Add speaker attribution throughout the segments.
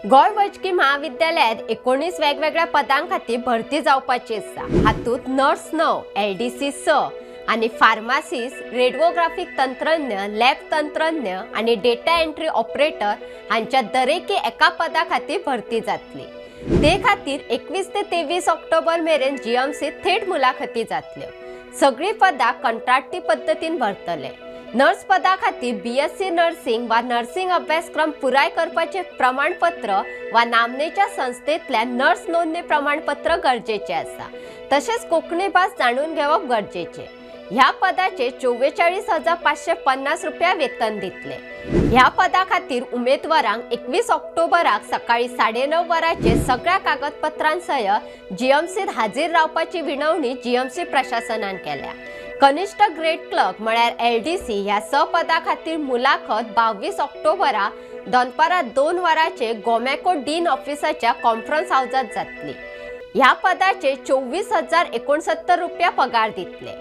Speaker 1: गोय वैजकी महाविद्यालयात 19 वेगवेगळ्या पदांखातीर भरती जावपाची आसा। हातूंत नर्स 9, LDC 6 आणि फार्मासिस्ट, रेडिओग्राफिक तंत्रज्ञ, लॅब तंत्रज्ञ आणि डेटा एंट्री ऑपरेटर हांच्या दरेकी एका पदा खातीर भरती जातली। ते खातीर 21 ते 23 ऑक्टोबर मेरेन GMC थेट मुलाखती जातल्यो। सगळी पदां कंत्राटी पद्दतीन भरतले। नर्स पदा खातीर BSc नर्सिंग वा नर्सिंग अभ्यासक्रम पुराय करपाचे प्रमाणपत्र वा नामनेच्या संस्थेतल्यान नर्स नोंदणी प्रमाणपत्र गरजेचे आसा। तसेच कोंकणी भास जाणून घेवप गरजेचे। ह्या पदाचे 44,550 रुपया वेतन दितले। ह्या पदा खातीर उमेदवारांक 21 ऑक्टोबराक सकाळी 9:30 वरांचेर सगळ्या कागदपत्रांसह GMCत हाजीर रावपाची विनवणी GMC प्रशासनान केल्या। कनिष्ठ ग्रेड क्लर्क म्हळ्यार LDC ह्या स पदा खातीर मुलाखत 22 ऑक्टोबरा दनपारा 2 वरांचेर गोमॅको डीन ऑफिसाच्या कॉन्फरन्स हाऊसात जातली। ह्या पदाचे 24,069 रुपया पगार दितले।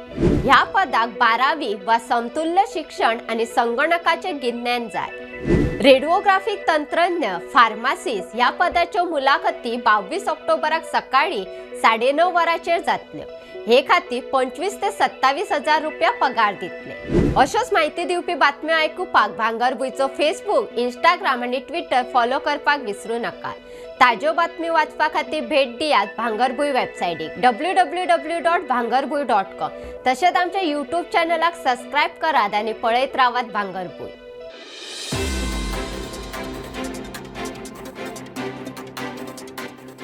Speaker 1: ह्या पदाक 12वी वा समतुल्य शिक्षण आणि संगणकाचे गिन्यान जाय। रेडिओग्राफिक तंत्रज्ञ, फार्मासिस्ट ह्या पदाच्यो मुलाखती 22 ऑक्टोबराक सकाळी 9:30 वरांचेर जातल्यो। हे खातीर 25 ते 27,000 रुपया पगार दितले। अशोच माहिती दिवपी बातम्यो आयकुपाक भांगरभूंयचो फेसबुक, इंस्टाग्राम आणि ट्विटर फॉलो करपाक विसरू नका। ताज्यो बातमी वाचपा खातीर भेट दियात भांगरभूंय वेबसायटीक www.bhangarбуй.com। तशेंच आमच्या YouTube चॅनलाक सबस्क्राईब करात आणि पळयत रावात भांगरभूंय।